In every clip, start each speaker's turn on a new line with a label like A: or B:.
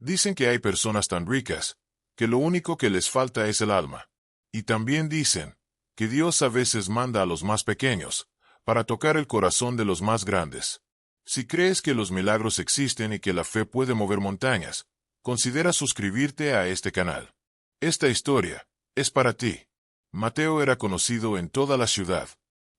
A: Dicen que hay personas tan ricas, que lo único que les falta es el alma. Y también dicen que Dios a veces manda a los más pequeños, para tocar el corazón de los más grandes. Si crees que los milagros existen y que la fe puede mover montañas, considera suscribirte a este canal. Esta historia es para ti. Mateo era conocido en toda la ciudad.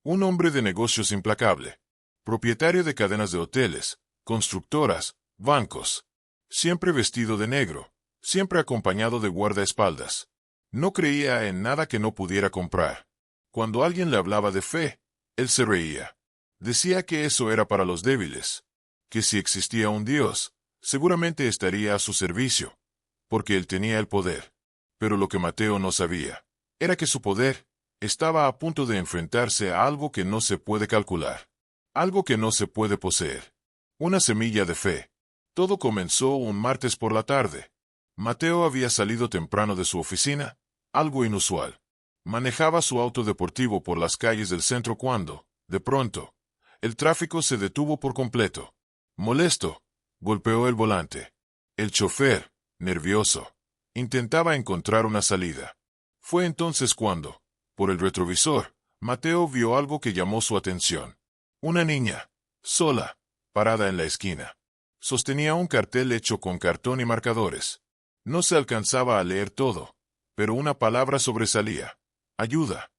A: Un hombre de negocios implacable. Propietario de cadenas de hoteles, constructoras, bancos. Siempre vestido de negro, siempre acompañado de guardaespaldas. No creía en nada que no pudiera comprar. Cuando alguien le hablaba de fe, él se reía. Decía que eso era para los débiles, que si existía un Dios, seguramente estaría a su servicio, porque él tenía el poder. Pero lo que Mateo no sabía era que su poder estaba a punto de enfrentarse a algo que no se puede calcular, algo que no se puede poseer. Una semilla de fe. Todo comenzó un martes por la tarde. Mateo había salido temprano de su oficina, algo inusual. Manejaba su auto deportivo por las calles del centro cuando, de pronto, el tráfico se detuvo por completo. Molesto, golpeó el volante. El chofer, nervioso, intentaba encontrar una salida. Fue entonces cuando, por el retrovisor, Mateo vio algo que llamó su atención. Una niña, sola, parada en la esquina. Sostenía un cartel hecho con cartón y marcadores. No se alcanzaba a leer todo, pero una palabra sobresalía. Ayuda.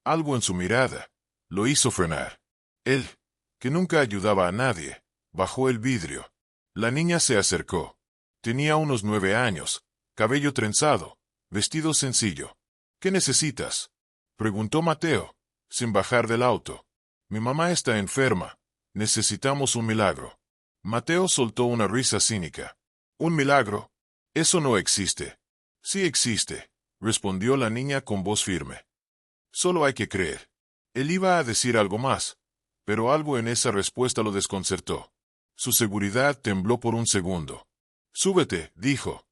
A: Algo en su mirada lo hizo frenar. Él, que nunca ayudaba a nadie, bajó el vidrio. La niña se acercó. Tenía unos 9 años, cabello trenzado, vestido sencillo. ¿Qué necesitas?, preguntó Mateo, sin bajar del auto. Mi mamá está enferma. Necesitamos un milagro. Mateo soltó una risa cínica. ¿Un milagro? Eso no existe. Sí existe, respondió la niña con voz firme. Solo hay que creer. Él iba a decir algo más, pero algo en esa respuesta lo desconcertó. Su seguridad tembló por un segundo. Súbete, dijo.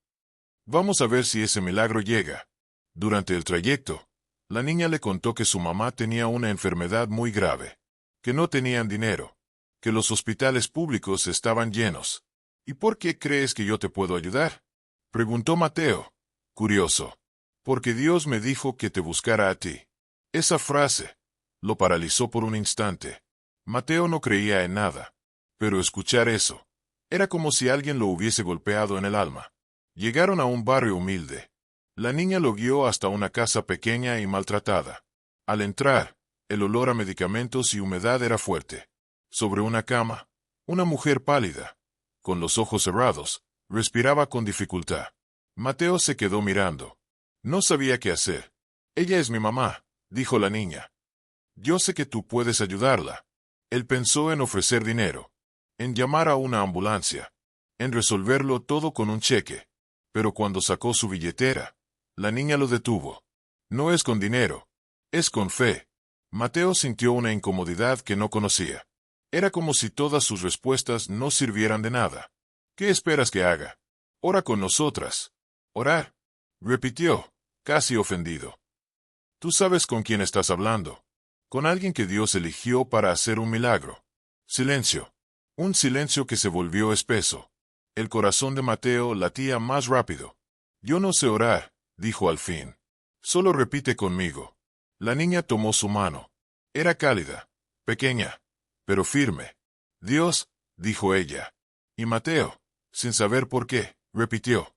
A: Vamos a ver si ese milagro llega. Durante el trayecto, la niña le contó que su mamá tenía una enfermedad muy grave, que no tenían dinero, que los hospitales públicos estaban llenos. ¿Y por qué crees que yo te puedo ayudar?, preguntó Mateo, curioso. Porque Dios me dijo que te buscara a ti. Esa frase lo paralizó por un instante. Mateo no creía en nada, pero escuchar eso era como si alguien lo hubiese golpeado en el alma. Llegaron a un barrio humilde. La niña lo guió hasta una casa pequeña y maltratada. Al entrar, el olor a medicamentos y humedad era fuerte. Sobre una cama, una mujer pálida, con los ojos cerrados, respiraba con dificultad. Mateo se quedó mirando. No sabía qué hacer. Ella es mi mamá, dijo la niña. Yo sé que tú puedes ayudarla. Él pensó en ofrecer dinero, en llamar a una ambulancia, en resolverlo todo con un cheque. Pero cuando sacó su billetera, la niña lo detuvo. No es con dinero, es con fe. Mateo sintió una incomodidad que no conocía. Era como si todas sus respuestas no sirvieran de nada. ¿Qué esperas que haga? Ora con nosotras. Orar, repitió, casi ofendido. Tú sabes con quién estás hablando. Con alguien que Dios eligió para hacer un milagro. Silencio. Un silencio que se volvió espeso. El corazón de Mateo latía más rápido. Yo no sé orar, dijo al fin. Solo repite conmigo. La niña tomó su mano. Era cálida, pequeña, pero firme. Dios, dijo ella. Y Mateo, sin saber por qué, repitió.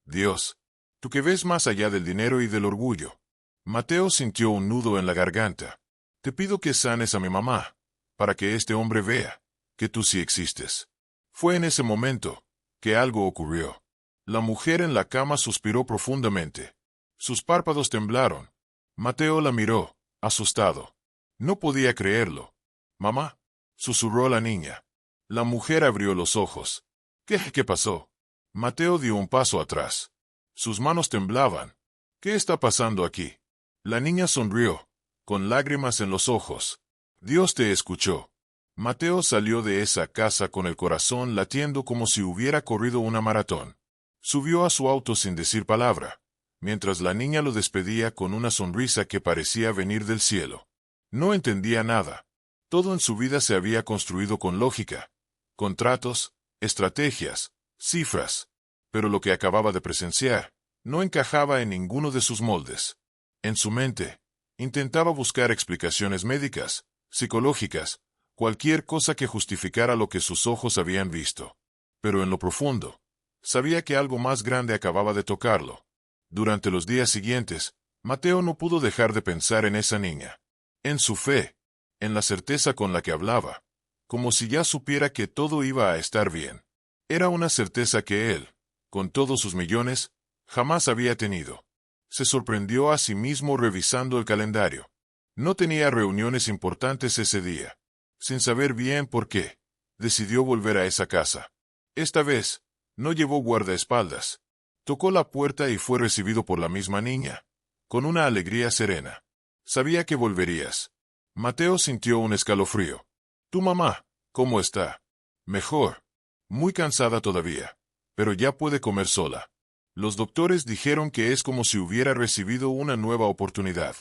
A: Dios. Tú que ves más allá del dinero y del orgullo. Mateo sintió un nudo en la garganta. Te pido que sanes a mi mamá, para que este hombre vea que tú sí existes. Fue en ese momento que algo ocurrió. La mujer en la cama suspiró profundamente. Sus párpados temblaron. Mateo la miró, asustado. No podía creerlo. Mamá, susurró la niña. La mujer abrió los ojos. ¿Qué pasó? Mateo dio un paso atrás. Sus manos temblaban. ¿Qué está pasando aquí? La niña sonrió, con lágrimas en los ojos. Dios te escuchó. Mateo salió de esa casa con el corazón latiendo como si hubiera corrido una maratón. Subió a su auto sin decir palabra, mientras la niña lo despedía con una sonrisa que parecía venir del cielo. No entendía nada. Todo en su vida se había construido con lógica, contratos, estrategias, cifras. pero lo que acababa de presenciar no encajaba en ninguno de sus moldes. En su mente, intentaba buscar explicaciones médicas, psicológicas, cualquier cosa que justificara lo que sus ojos habían visto. Pero en lo profundo, sabía que algo más grande acababa de tocarlo. Durante los días siguientes, Mateo no pudo dejar de pensar en esa niña, en su fe, en la certeza con la que hablaba, como si ya supiera que todo iba a estar bien. Era una certeza que él, con todos sus millones, jamás había tenido. Se sorprendió a sí mismo revisando el calendario. No tenía reuniones importantes ese día. Sin saber bien por qué, decidió volver a esa casa. Esta vez, no llevó guardaespaldas. Tocó la puerta y fue recibido por la misma niña, con una alegría serena. Sabía que volverías. Mateo sintió un escalofrío. «¿Tu mamá, cómo está?» «Mejor. Muy cansada todavía, pero ya puede comer sola. Los doctores dijeron que es como si hubiera recibido una nueva oportunidad».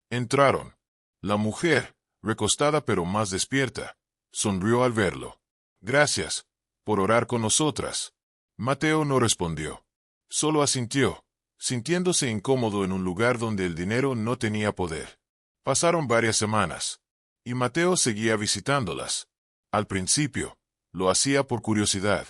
A: Entraron. La mujer, recostada pero más despierta, sonrió al verlo. «Gracias por orar con nosotras». Mateo no respondió. Solo asintió, sintiéndose incómodo en un lugar donde el dinero no tenía poder. Pasaron varias semanas, y Mateo seguía visitándolas. Al principio, lo hacía por curiosidad.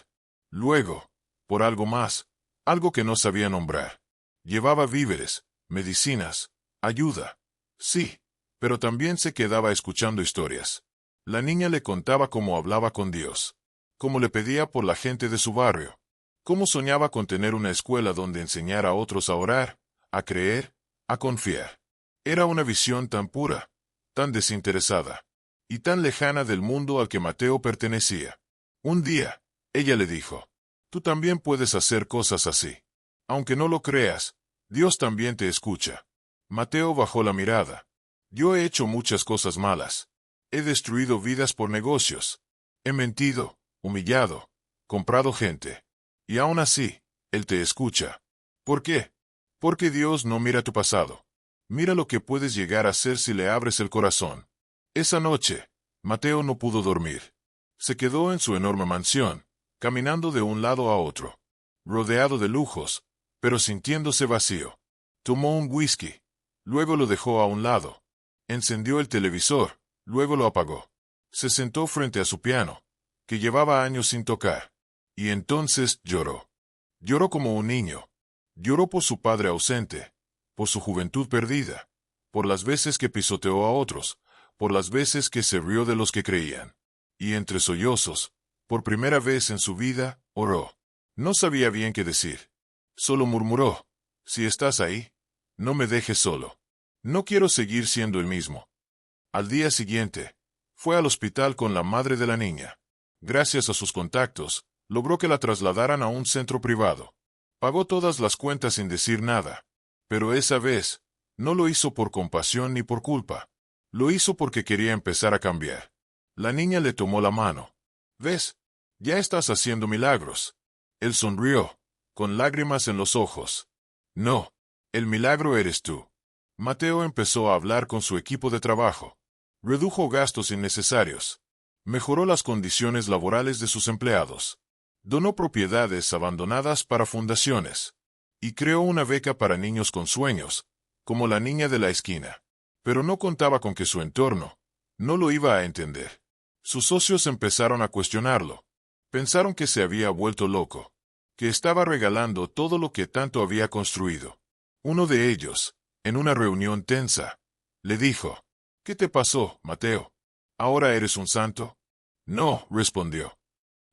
A: Luego, por algo más, algo que no sabía nombrar. Llevaba víveres, medicinas, ayuda. Sí, pero también se quedaba escuchando historias. La niña le contaba cómo hablaba con Dios, cómo le pedía por la gente de su barrio, cómo soñaba con tener una escuela donde enseñar a otros a orar, a creer, a confiar. Era una visión tan pura, tan desinteresada, y tan lejana del mundo al que Mateo pertenecía. Un día, ella le dijo: «Tú también puedes hacer cosas así. Aunque no lo creas, Dios también te escucha». Mateo bajó la mirada. «Yo he hecho muchas cosas malas. He destruido vidas por negocios. He mentido, humillado, comprado gente. Y aún así, Él te escucha. ¿Por qué? Porque Dios no mira tu pasado. Mira lo que puedes llegar a ser si le abres el corazón». Esa noche, Mateo no pudo dormir. Se quedó en su enorme mansión, caminando de un lado a otro, rodeado de lujos, pero sintiéndose vacío. Tomó un whisky, luego lo dejó a un lado. Encendió el televisor, luego lo apagó. Se sentó frente a su piano, que llevaba años sin tocar. Y entonces lloró. Lloró como un niño. Lloró por su padre ausente, por su juventud perdida, por las veces que pisoteó a otros, por las veces que se rió de los que creían. Y entre sollozos, por primera vez en su vida, oró. No sabía bien qué decir. Solo murmuró: «Si estás ahí, no me dejes solo. No quiero seguir siendo el mismo». Al día siguiente, fue al hospital con la madre de la niña. Gracias a sus contactos, logró que la trasladaran a un centro privado. Pagó todas las cuentas sin decir nada. Pero esa vez, no lo hizo por compasión ni por culpa. Lo hizo porque quería empezar a cambiar. La niña le tomó la mano. «¿Ves? Ya estás haciendo milagros». Él sonrió, con lágrimas en los ojos. «No, el milagro eres tú». Mateo empezó a hablar con su equipo de trabajo. Redujo gastos innecesarios. Mejoró las condiciones laborales de sus empleados. Donó propiedades abandonadas para fundaciones. Y creó una beca para niños con sueños, como la niña de la esquina. Pero no contaba con que su entorno no lo iba a entender. Sus socios empezaron a cuestionarlo. Pensaron que se había vuelto loco, que estaba regalando todo lo que tanto había construido. Uno de ellos, en una reunión tensa, le dijo: «¿Qué te pasó, Mateo? ¿Ahora eres un santo?» «No», respondió.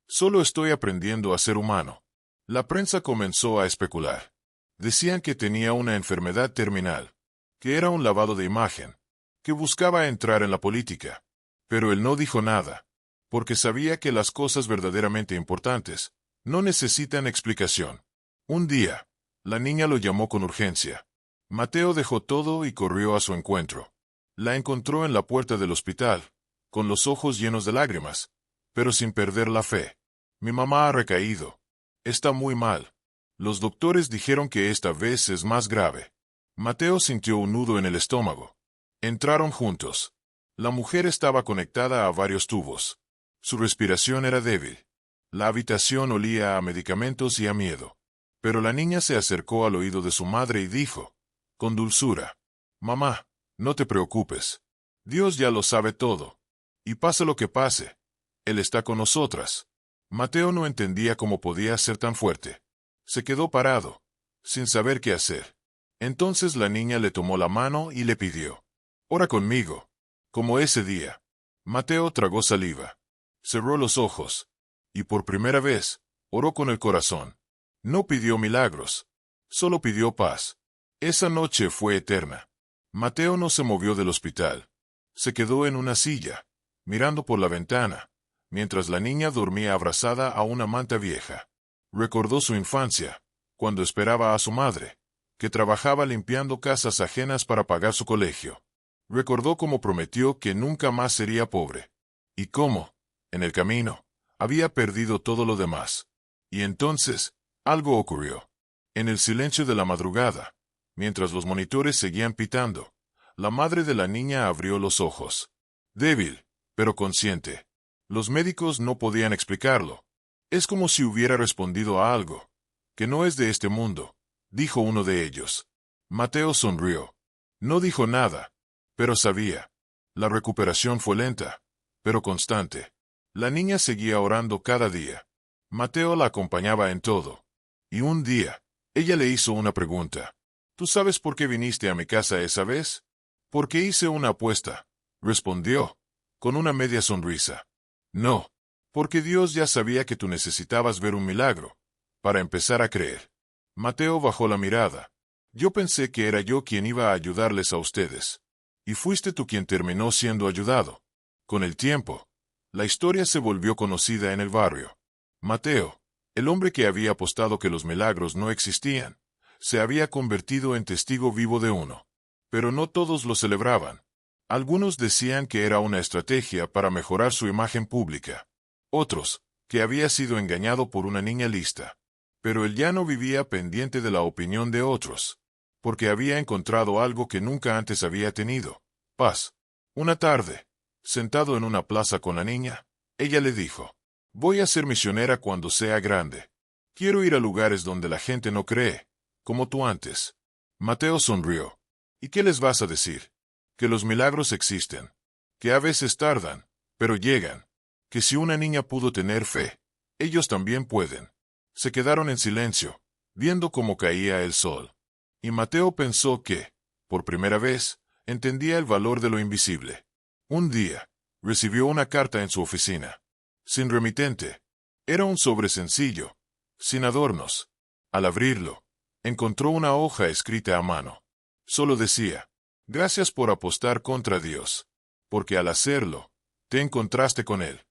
A: «Solo estoy aprendiendo a ser humano». La prensa comenzó a especular. Decían que tenía una enfermedad terminal, que era un lavado de imagen, que buscaba entrar en la política. Pero él no dijo nada, porque sabía que las cosas verdaderamente importantes no necesitan explicación. Un día, la niña lo llamó con urgencia. Mateo dejó todo y corrió a su encuentro. La encontró en la puerta del hospital, con los ojos llenos de lágrimas, pero sin perder la fe. «Mi mamá ha recaído. Está muy mal. Los doctores dijeron que esta vez es más grave». Mateo sintió un nudo en el estómago. Entraron juntos. La mujer estaba conectada a varios tubos. Su respiración era débil. La habitación olía a medicamentos y a miedo. Pero la niña se acercó al oído de su madre y dijo, con dulzura, «Mamá, no te preocupes. Dios ya lo sabe todo. Y pase lo que pase, Él está con nosotras». Mateo no entendía cómo podía ser tan fuerte. Se quedó parado, sin saber qué hacer. Entonces la niña le tomó la mano y le pidió, «Ora conmigo». Como ese día. Mateo tragó saliva, cerró los ojos, y por primera vez, oró con el corazón. No pidió milagros, solo pidió paz. Esa noche fue eterna. Mateo no se movió del hospital. Se quedó en una silla, mirando por la ventana, mientras la niña dormía abrazada a una manta vieja. Recordó su infancia, cuando esperaba a su madre, que trabajaba limpiando casas ajenas para pagar su colegio. Recordó cómo prometió que nunca más sería pobre, y cómo, en el camino, había perdido todo lo demás. Y entonces, algo ocurrió. En el silencio de la madrugada, mientras los monitores seguían pitando, la madre de la niña abrió los ojos. Débil, pero consciente. Los médicos no podían explicarlo. Es como si hubiera respondido a algo, que no es de este mundo, dijo uno de ellos. Mateo sonrió. No dijo nada, pero sabía. La recuperación fue lenta, pero constante. La niña seguía orando cada día. Mateo la acompañaba en todo. Y un día, ella le hizo una pregunta. ¿Tú sabes por qué viniste a mi casa esa vez? Porque hice una apuesta, respondió, con una media sonrisa. No, porque Dios ya sabía que tú necesitabas ver un milagro, para empezar a creer. Mateo bajó la mirada. Yo pensé que era yo quien iba a ayudarles a ustedes. Y fuiste tú quien terminó siendo ayudado. Con el tiempo, la historia se volvió conocida en el barrio. Mateo, el hombre que había apostado que los milagros no existían, se había convertido en testigo vivo de uno. Pero no todos lo celebraban. Algunos decían que era una estrategia para mejorar su imagen pública. Otros, que había sido engañado por una niña lista. Pero él ya no vivía pendiente de la opinión de otros, porque había encontrado algo que nunca antes había tenido: paz. Una tarde, sentado en una plaza con la niña, ella le dijo, «Voy a ser misionera cuando sea grande. Quiero ir a lugares donde la gente no cree, como tú antes». Mateo sonrió. «¿Y qué les vas a decir? Que los milagros existen, que a veces tardan, pero llegan, que si una niña pudo tener fe, ellos también pueden». Se quedaron en silencio, viendo cómo caía el sol. Y Mateo pensó que, por primera vez, entendía el valor de lo invisible. Un día, recibió una carta en su oficina. Sin remitente. Era un sobre sencillo, sin adornos. Al abrirlo, encontró una hoja escrita a mano. Solo decía, «Gracias por apostar contra Dios, porque al hacerlo, te encontraste con Él».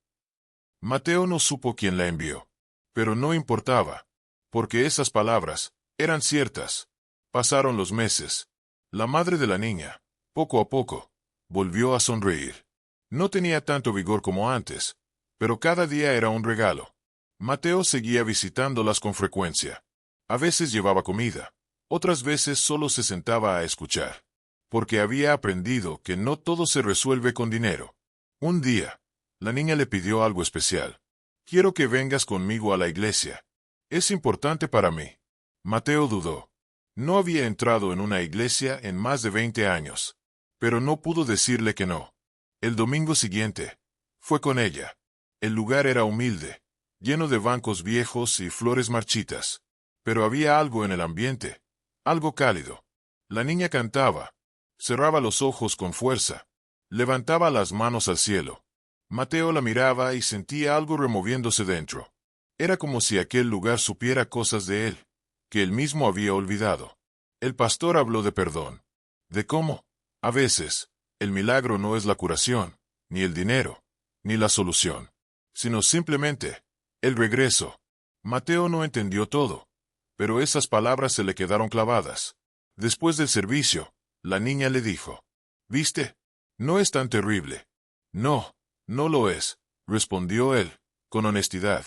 A: Mateo no supo quién la envió. Pero no importaba, porque esas palabras eran ciertas. Pasaron los meses. La madre de la niña, poco a poco, volvió a sonreír. No tenía tanto vigor como antes, pero cada día era un regalo. Mateo seguía visitándolas con frecuencia. A veces llevaba comida, otras veces solo se sentaba a escuchar, porque había aprendido que no todo se resuelve con dinero. Un día, la niña le pidió algo especial. «Quiero que vengas conmigo a la iglesia. Es importante para mí». Mateo dudó. No había entrado en una iglesia en más de 20 años, pero no pudo decirle que no. El domingo siguiente, fue con ella. El lugar era humilde, lleno de bancos viejos y flores marchitas, pero había algo en el ambiente, algo cálido. La niña cantaba, cerraba los ojos con fuerza, levantaba las manos al cielo. Mateo la miraba y sentía algo removiéndose dentro. Era como si aquel lugar supiera cosas de él, que él mismo había olvidado. El pastor habló de perdón, de cómo, a veces, el milagro no es la curación, ni el dinero, ni la solución, sino simplemente, el regreso. Mateo no entendió todo, pero esas palabras se le quedaron clavadas. Después del servicio, la niña le dijo, «¿Viste? No es tan terrible». «No. No lo es», respondió él, con honestidad.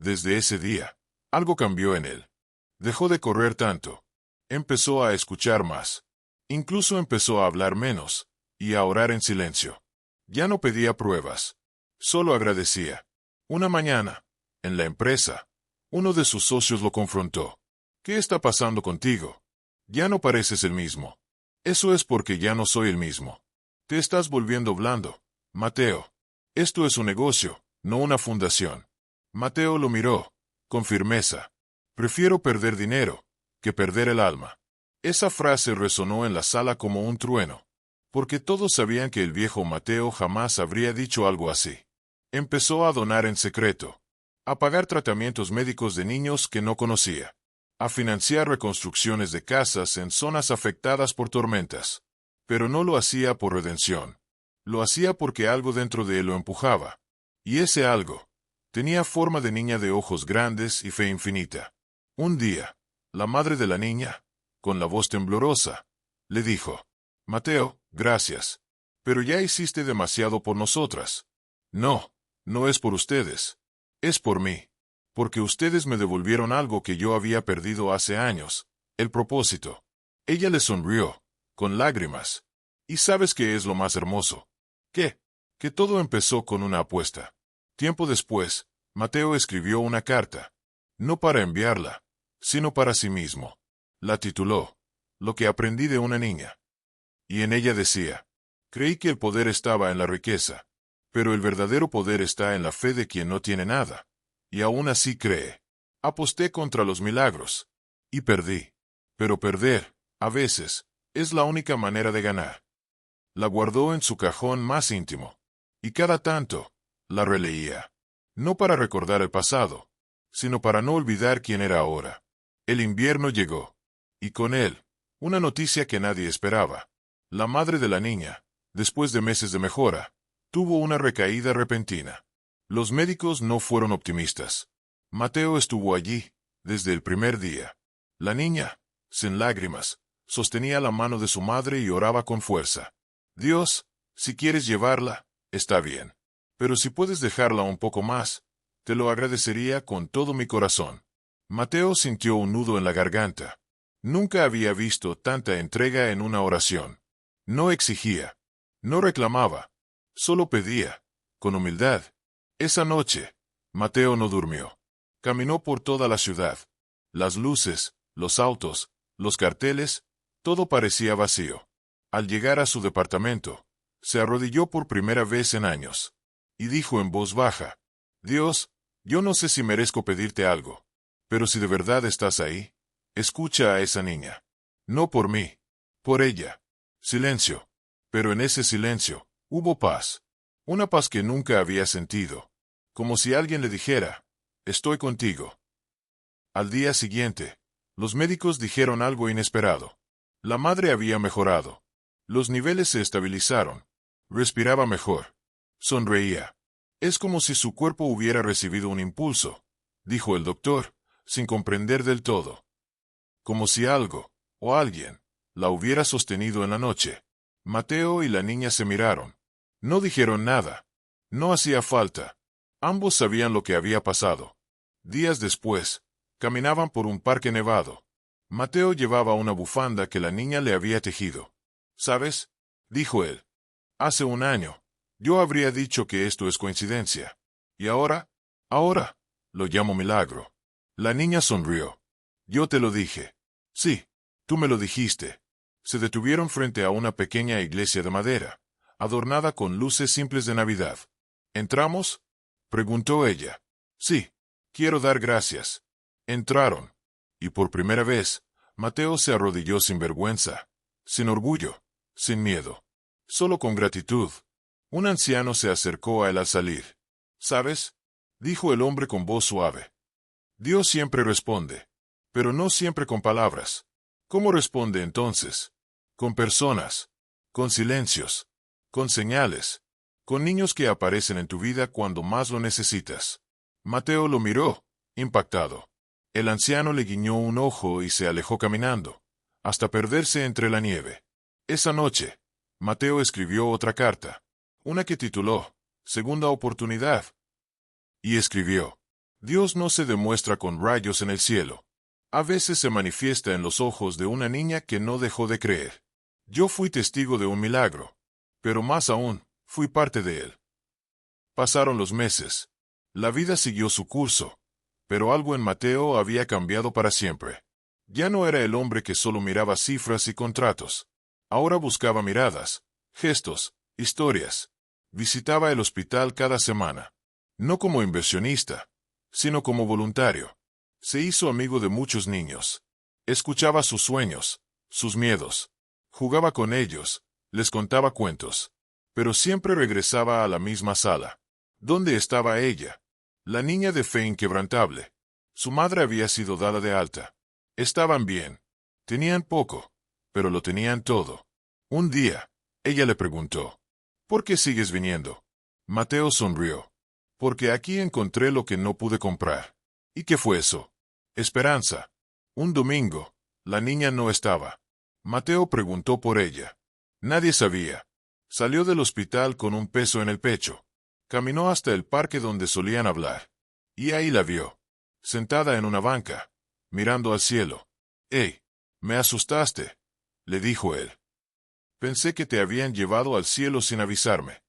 A: Desde ese día, algo cambió en él. Dejó de correr tanto. Empezó a escuchar más. Incluso empezó a hablar menos, y a orar en silencio. Ya no pedía pruebas. Solo agradecía. Una mañana, en la empresa, uno de sus socios lo confrontó. ¿Qué está pasando contigo? Ya no pareces el mismo. Eso es porque ya no soy el mismo. Te estás volviendo blando, Mateo. Esto es un negocio, no una fundación. Mateo lo miró, con firmeza. Prefiero perder dinero, que perder el alma. Esa frase resonó en la sala como un trueno, porque todos sabían que el viejo Mateo jamás habría dicho algo así. Empezó a donar en secreto, a pagar tratamientos médicos de niños que no conocía, a financiar reconstrucciones de casas en zonas afectadas por tormentas. Pero no lo hacía por redención. Lo hacía porque algo dentro de él lo empujaba. Y ese algo tenía forma de niña de ojos grandes y fe infinita. Un día, la madre de la niña, con la voz temblorosa, le dijo: Mateo, gracias. Pero ya hiciste demasiado por nosotras. No, no es por ustedes. Es por mí. Porque ustedes me devolvieron algo que yo había perdido hace años, el propósito. Ella le sonrió, con lágrimas. ¿Y sabes qué es lo más hermoso? ¿Qué? Que todo empezó con una apuesta. Tiempo después, Mateo escribió una carta. No para enviarla, sino para sí mismo. La tituló Lo que aprendí de una niña. Y en ella decía: creí que el poder estaba en la riqueza, pero el verdadero poder está en la fe de quien no tiene nada, y aún así cree. Aposté contra los milagros, y perdí. Pero perder, a veces, es la única manera de ganar. La guardó en su cajón más íntimo, y cada tanto, la releía. No para recordar el pasado, sino para no olvidar quién era ahora. El invierno llegó, y con él, una noticia que nadie esperaba. La madre de la niña, después de meses de mejora, tuvo una recaída repentina. Los médicos no fueron optimistas. Mateo estuvo allí, desde el primer día. La niña, sin lágrimas, sostenía la mano de su madre y oraba con fuerza. Dios, si quieres llevarla, está bien. Pero si puedes dejarla un poco más, te lo agradecería con todo mi corazón. Mateo sintió un nudo en la garganta. Nunca había visto tanta entrega en una oración. No exigía, no reclamaba, solo pedía, con humildad. Esa noche, Mateo no durmió. Caminó por toda la ciudad. Las luces, los autos, los carteles, todo parecía vacío. Al llegar a su departamento, se arrodilló por primera vez en años, y dijo en voz baja: Dios, yo no sé si merezco pedirte algo, pero si de verdad estás ahí, escucha a esa niña. No por mí, por ella. Silencio. Pero en ese silencio, hubo paz. Una paz que nunca había sentido. Como si alguien le dijera: estoy contigo. Al día siguiente, los médicos dijeron algo inesperado. La madre había mejorado. Los niveles se estabilizaron. Respiraba mejor. Sonreía. Es como si su cuerpo hubiera recibido un impulso, dijo el doctor, sin comprender del todo. Como si algo, o alguien, la hubiera sostenido en la noche. Mateo y la niña se miraron. No dijeron nada. No hacía falta. Ambos sabían lo que había pasado. Días después, caminaban por un parque nevado. Mateo llevaba una bufanda que la niña le había tejido. ¿Sabes?, dijo él. Hace un año, yo habría dicho que esto es coincidencia. ¿Y ahora? Ahora, lo llamo milagro. La niña sonrió. Yo te lo dije. Sí, tú me lo dijiste. Se detuvieron frente a una pequeña iglesia de madera, adornada con luces simples de Navidad. ¿Entramos?, preguntó ella. Sí, quiero dar gracias. Entraron. Y por primera vez, Mateo se arrodilló sin vergüenza, sin orgullo, sin miedo. Solo con gratitud. Un anciano se acercó a él al salir. ¿Sabes?, dijo el hombre con voz suave. Dios siempre responde, pero no siempre con palabras. ¿Cómo responde entonces? Con personas, con silencios, con señales, con niños que aparecen en tu vida cuando más lo necesitas. Mateo lo miró, impactado. El anciano le guiñó un ojo y se alejó caminando, hasta perderse entre la nieve. Esa noche, Mateo escribió otra carta, una que tituló Segunda Oportunidad. Y escribió: Dios no se demuestra con rayos en el cielo. A veces se manifiesta en los ojos de una niña que no dejó de creer. Yo fui testigo de un milagro, pero más aún, fui parte de él. Pasaron los meses. La vida siguió su curso, pero algo en Mateo había cambiado para siempre. Ya no era el hombre que solo miraba cifras y contratos. Ahora buscaba miradas, gestos, historias. Visitaba el hospital cada semana. No como inversionista, sino como voluntario. Se hizo amigo de muchos niños. Escuchaba sus sueños, sus miedos. Jugaba con ellos, les contaba cuentos. Pero siempre regresaba a la misma sala. ¿Dónde estaba ella? La niña de fe inquebrantable. Su madre había sido dada de alta. Estaban bien. Tenían poco, pero lo tenían todo. Un día, ella le preguntó, ¿por qué sigues viniendo? Mateo sonrió. Porque aquí encontré lo que no pude comprar. ¿Y qué fue eso? Esperanza. Un domingo, la niña no estaba. Mateo preguntó por ella. Nadie sabía. Salió del hospital con un peso en el pecho. Caminó hasta el parque donde solían hablar. Y ahí la vio. Sentada en una banca, mirando al cielo. «¡Hey! Me asustaste», le dijo él. «Pensé que te habían llevado al cielo sin avisarme».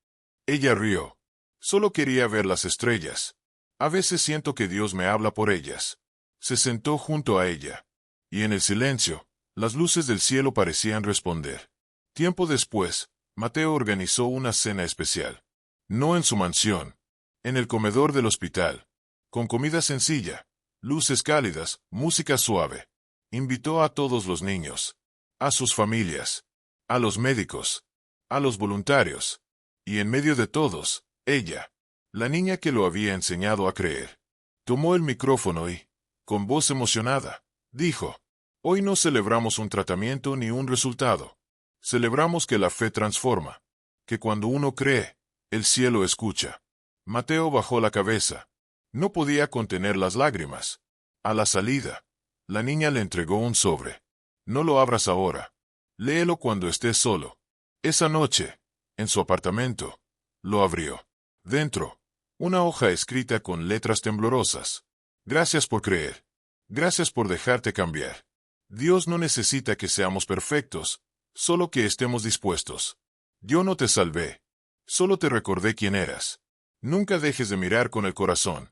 A: Ella rió. «Solo quería ver las estrellas. A veces siento que Dios me habla por ellas». Se sentó junto a ella. Y en el silencio, las luces del cielo parecían responder. Tiempo después, Mateo organizó una cena especial. No en su mansión. En el comedor del hospital. Con comida sencilla, luces cálidas, música suave. Invitó a todos los niños. A sus familias. A los médicos. A los voluntarios. Y en medio de todos, ella. La niña que lo había enseñado a creer. Tomó el micrófono y, con voz emocionada, dijo: «Hoy no celebramos un tratamiento ni un resultado. Celebramos que la fe transforma. Que cuando uno cree, el cielo escucha». Mateo bajó la cabeza. No podía contener las lágrimas. A la salida, la niña le entregó un sobre. «No lo abras ahora. Léelo cuando estés solo». Esa noche, en su apartamento, lo abrió. Dentro, una hoja escrita con letras temblorosas. «Gracias por creer. Gracias por dejarte cambiar. Dios no necesita que seamos perfectos, solo que estemos dispuestos. Yo no te salvé. Solo te recordé quién eras. Nunca dejes de mirar con el corazón».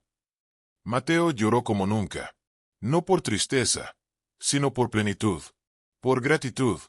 A: Mateo lloró como nunca. No por tristeza, sino por plenitud. Por gratitud.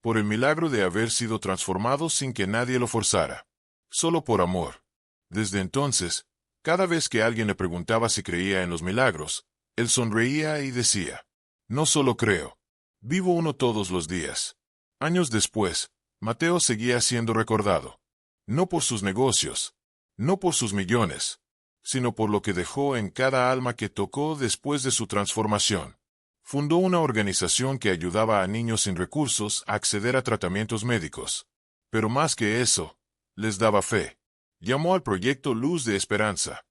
A: Por el milagro de haber sido transformado sin que nadie lo forzara. Solo por amor. Desde entonces, cada vez que alguien le preguntaba si creía en los milagros, él sonreía y decía: «No solo creo. Vivo uno todos los días». Años después, Mateo seguía siendo recordado. No por sus negocios. No por sus millones, sino por lo que dejó en cada alma que tocó después de su transformación. Fundó una organización que ayudaba a niños sin recursos a acceder a tratamientos médicos. Pero más que eso, les daba fe. Llamó al proyecto Luz de Esperanza.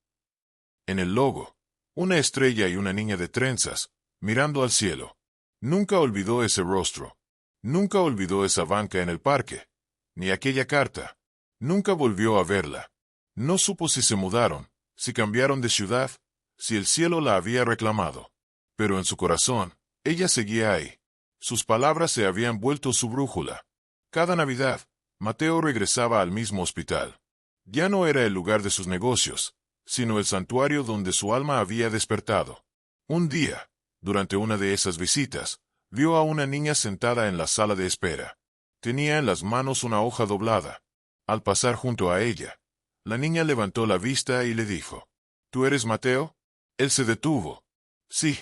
A: En el logo, una estrella y una niña de trenzas, mirando al cielo. Nunca olvidó ese rostro. Nunca olvidó esa banca en el parque. Ni aquella carta. Nunca volvió a verla. No supo si se mudaron, si cambiaron de ciudad, si el cielo la había reclamado. Pero en su corazón, ella seguía ahí. Sus palabras se habían vuelto su brújula. Cada Navidad, Mateo regresaba al mismo hospital. Ya no era el lugar de sus negocios, sino el santuario donde su alma había despertado. Un día, durante una de esas visitas, vio a una niña sentada en la sala de espera. Tenía en las manos una hoja doblada. Al pasar junto a ella, la niña levantó la vista y le dijo: «¿Tú eres Mateo?» Él se detuvo. «Sí.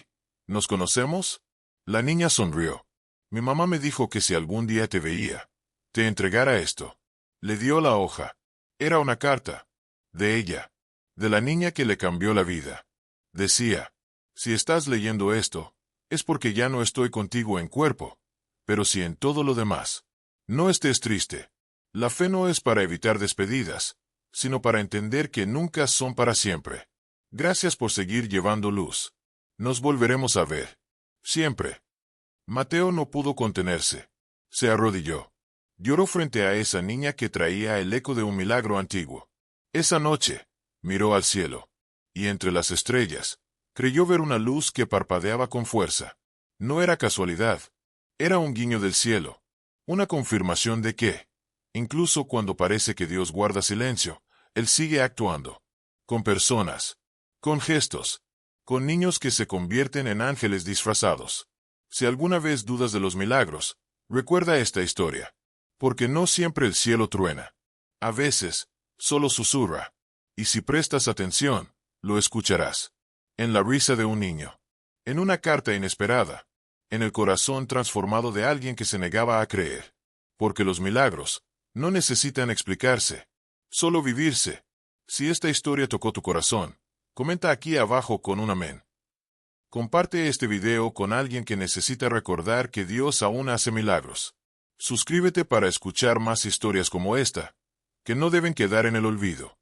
A: ¿Nos conocemos?» La niña sonrió. «Mi mamá me dijo que si algún día te veía, te entregara esto». Le dio la hoja. Era una carta. De ella. De la niña que le cambió la vida. Decía: «Si estás leyendo esto, es porque ya no estoy contigo en cuerpo, pero sí en todo lo demás. No estés triste. La fe no es para evitar despedidas, sino para entender que nunca son para siempre. Gracias por seguir llevando luz. Nos volveremos a ver. Siempre». Mateo no pudo contenerse. Se arrodilló. Lloró frente a esa niña que traía el eco de un milagro antiguo. Esa noche, miró al cielo. Y entre las estrellas, creyó ver una luz que parpadeaba con fuerza. No era casualidad. Era un guiño del cielo. Una confirmación de que, incluso cuando parece que Dios guarda silencio, Él sigue actuando. Con personas. Con gestos. Con niños que se convierten en ángeles disfrazados. Si alguna vez dudas de los milagros, recuerda esta historia. Porque no siempre el cielo truena. A veces, solo susurra. Y si prestas atención, lo escucharás. En la risa de un niño. En una carta inesperada. En el corazón transformado de alguien que se negaba a creer. Porque los milagros no necesitan explicarse, solo vivirse. Si esta historia tocó tu corazón, comenta aquí abajo con un amén. Comparte este video con alguien que necesita recordar que Dios aún hace milagros. Suscríbete para escuchar más historias como esta, que no deben quedar en el olvido.